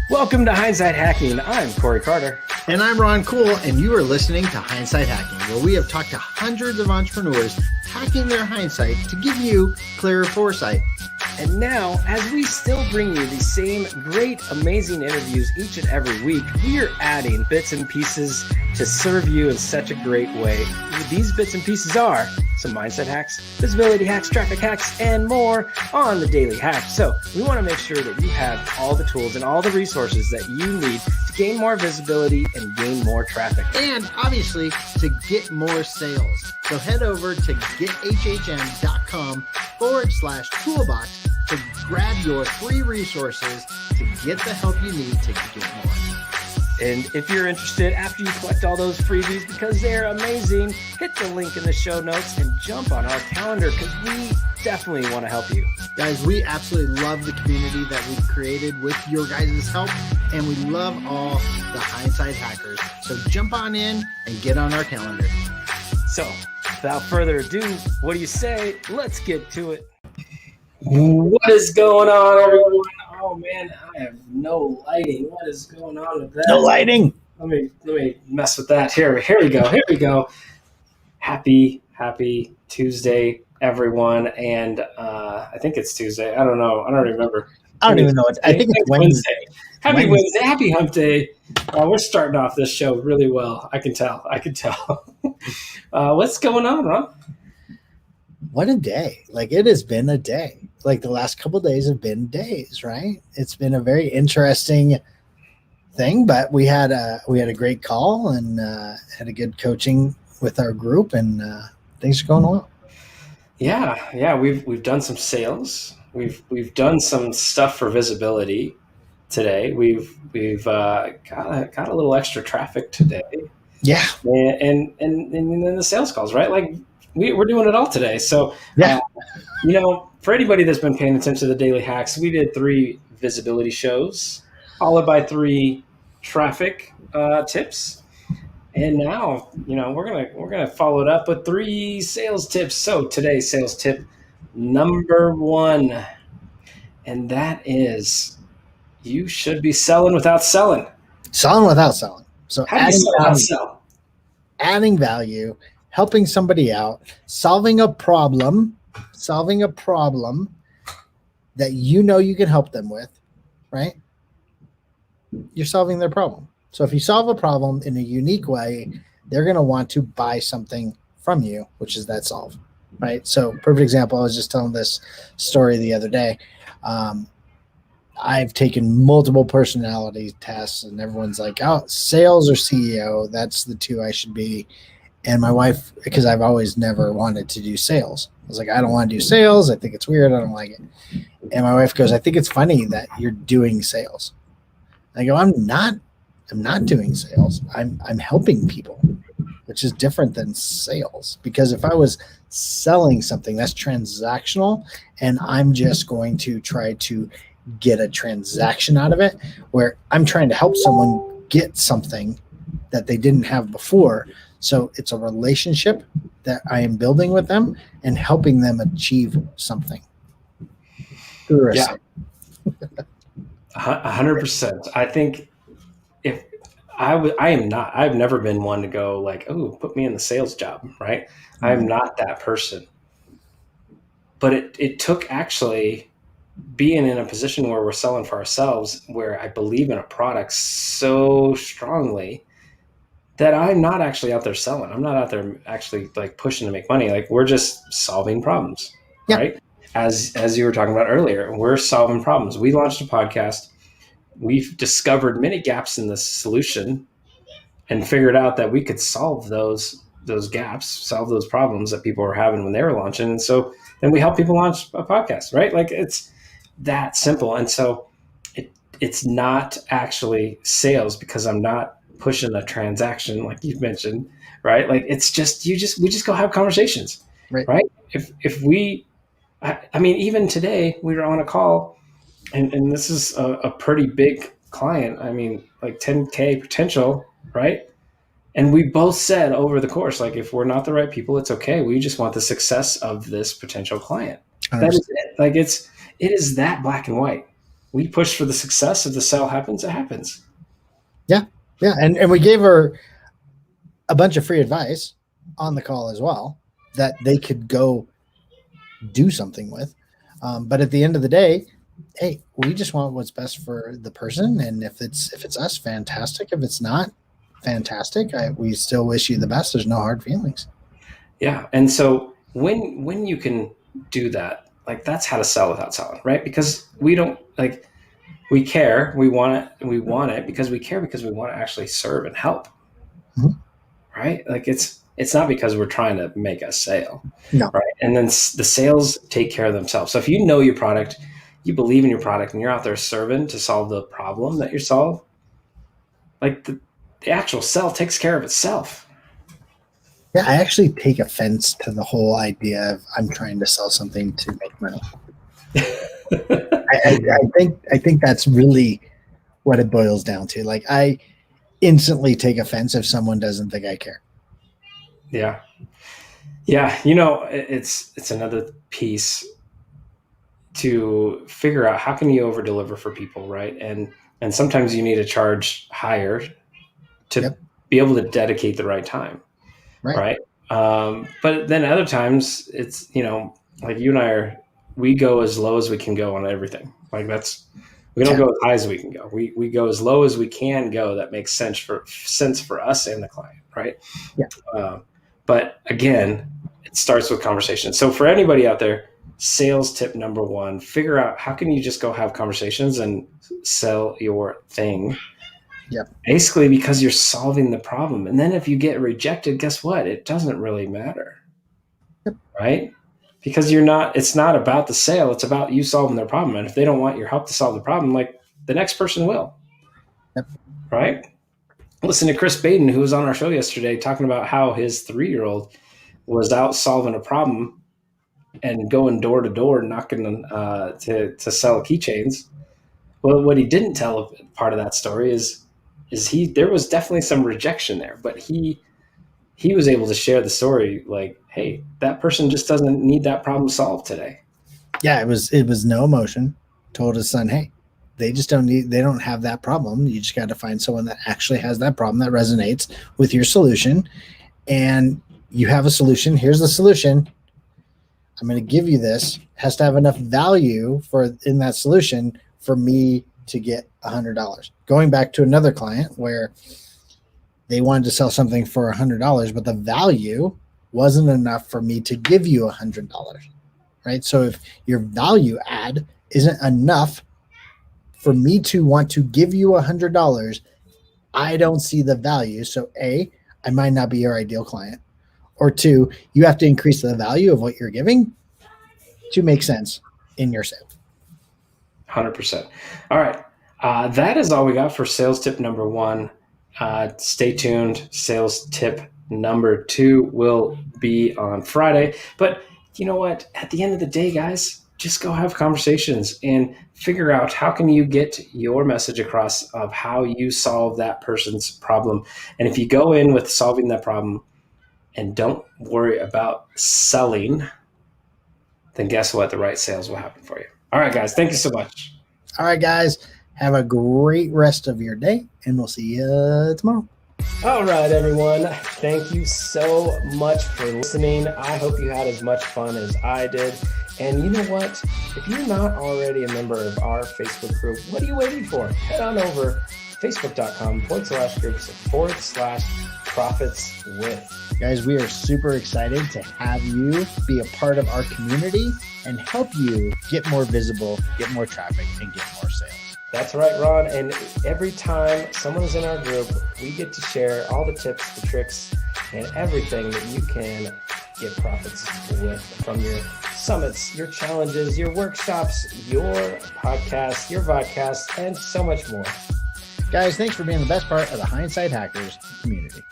Welcome to Hindsight Hacking. I'm Corey Carter. And I'm Ron Cool, and you are listening to Hindsight Hacking, where we have talked to hundreds of entrepreneurs hacking their hindsight to give you clearer foresight. And now, as we still bring you the same great, amazing interviews each and every week, we are adding bits and pieces to serve you in such a great way. These bits and pieces are some mindset hacks, visibility hacks, traffic hacks, and more on the Daily Hack. So we want to make sure that you have all the tools and all the resources that you need to gain more visibility and gain more traffic. And obviously, to get more sales. So head over to gethhm.com/toolbox to grab your free resources to get the help you need to get more. And if you're interested, after you collect all those freebies, because they're amazing, hit the link in the show notes and jump on our calendar because we definitely want to help you. Guys, we absolutely love the community that we've created with your guys' help, and we love all the Hindsight Hackers. So jump on in and get on our calendar. So without further ado, what do you say? Let's get to it. What is going on, everyone? Oh man, I have no lighting. What is going on with that? No lighting. Let me mess with that. Here we go. Happy Tuesday, everyone. And I think it's Tuesday. I don't know. I don't remember. I don't even know. I think it's Wednesday. Happy Wednesday. Happy hump day. We're starting off this show really well. I can tell. What's going on, Ron? What a day. Like, it has been a day. Like, the last couple of days have been days, right? It's been a very interesting thing, but we had a great call and had a good coaching with our group, and things are going well. Yeah. We've done some sales. We've done some stuff for visibility today. We've got a little extra traffic today. Yeah. And then the sales calls, right? Like, we're doing it all today. So, yeah. For anybody that's been paying attention to the Daily Hacks, we did 3 visibility shows, followed by 3 traffic tips. And now, we're gonna follow it up with 3 sales tips. So today's sales tip number 1, and that is you should be selling without selling. Selling without selling. So how do you sell without selling? Adding value, helping somebody out, solving a problem that you know you can help them with, right? You're solving their problem. So if you solve a problem in a unique way, they're going to want to buy something from you, which is that solve, right? So perfect example, I was just telling this story the other day. I've taken multiple personality tests, and everyone's like, oh, sales or CEO, that's the 2 I should be. And my wife, because I've always never wanted to do sales, I was like, I don't want to do sales. I think it's weird. I don't like it. And my wife goes, I think it's funny that you're doing sales. I go, I'm not doing sales. I'm helping people, which is different than sales. Because if I was selling something, that's transactional, and I'm just going to try to get a transaction out of it, where I'm trying to help someone get something that they didn't have before. So it's a relationship that I am building with them and helping them achieve something. Yeah, 100%. I think if I've never been one to go like, oh, put me in the sales job, right? Mm-hmm. I'm not that person. But it took actually being in a position where we're selling for ourselves, where I believe in a product so strongly that I'm not actually out there selling. I'm not out there actually like pushing to make money. Like, we're just solving problems, right? As you were talking about earlier, we're solving problems. We launched a podcast. We've discovered many gaps in the solution and figured out that we could solve those gaps, solve those problems that people were having when they were launching. And so then we help people launch a podcast, right? Like, it's that simple. And so it's not actually sales, because I'm not pushing a transaction like you mentioned, right? Like, it's just we just go have conversations, right? If we, I mean, even today we were on a call, and this is a pretty big client. I mean, like 10K potential, right? And we both said over the course, like, if we're not the right people, it's okay. We just want the success of this potential client. That is it. Like, it is that black and white. we push for the success. If the sale happens, it happens. Yeah. And we gave her a bunch of free advice on the call as well that they could go do something with. But at the end of the day, hey, we just want what's best for the person. And if it's us, fantastic. If it's not, fantastic. We still wish you the best. There's no hard feelings. Yeah. And so when you can do that, like that's how to sell without selling, right? Because we don't like, we care, we want it because we care, because we want to actually serve and help. Mm-hmm. Right? Like it's not because we're trying to make a sale. No. Right. And then the sales take care of themselves. So if you know your product, you believe in your product, and you're out there serving to solve the problem that you solve, like the actual sell takes care of itself. Yeah, I actually take offense to the whole idea of I'm trying to sell something to make money. I think that's really what it boils down to. Like, I instantly take offense if someone doesn't think I care. Yeah. Yeah. You know, it's another piece to figure out how can you over deliver for people, right? And sometimes you need to charge higher to be able to dedicate the right time. Right. But then other times it's, you know, like you and I we go as low as we can go on everything. Like we don't go as high as we can go. We go as low as we can go. That makes sense for us and the client. Right. Yeah. But again, it starts with conversation. So for anybody out there, sales tip number 1, figure out how can you just go have conversations and sell your thing. Yep. Basically because you're solving the problem. And then if you get rejected, guess what? It doesn't really matter. Yep. Right? Because it's not about the sale. It's about you solving their problem. And if they don't want your help to solve the problem, like the next person will. Yep. Right? Listen to Chris Baden, who was on our show yesterday, talking about how his 3-year-old was out solving a problem and going door to door, knocking to sell keychains. Well, what he didn't tell part of that story is there was definitely some rejection there, but he was able to share the story like, hey, that person just doesn't need that problem solved today. Yeah, it was no emotion. Told his son, hey, they don't have that problem. You just got to find someone that actually has that problem that resonates with your solution. And you have a solution. Here's the solution. I'm going to give you this. Has to have enough value in that solution for me to get $100. Going back to another client where they wanted to sell something for $100, but the value wasn't enough for me to give you $100, right? So if your value add isn't enough for me to want to give you $100, I don't see the value. So A, I might not be your ideal client. Or 2, you have to increase the value of what you're giving to make sense in your sale. 100%. All right. That is all we got for sales tip number 1. Stay tuned. Sales tip number 2 will be on Friday. But you know what? At the end of the day, guys, just go have conversations and figure out how can you get your message across of how you solve that person's problem. And if you go in with solving that problem and don't worry about selling, then guess what? The right sales will happen for you. All right, guys. Thank you so much. All right, guys. Have a great rest of your day, and we'll see you tomorrow. All right, everyone. Thank you so much for listening. I hope you had as much fun as I did. And you know what? If you're not already a member of our Facebook group, what are you waiting for? Head on over facebook.com/groups/profits with. Guys, we are super excited to have you be a part of our community and help you get more visible, get more traffic, and get more sales. That's right, Ron. And every time someone is in our group, we get to share all the tips, the tricks, and everything that you can get profits with from your summits, your challenges, your workshops, your podcasts, your vodcasts, and so much more. Guys, thanks for being the best part of the Hindsight Hackers community.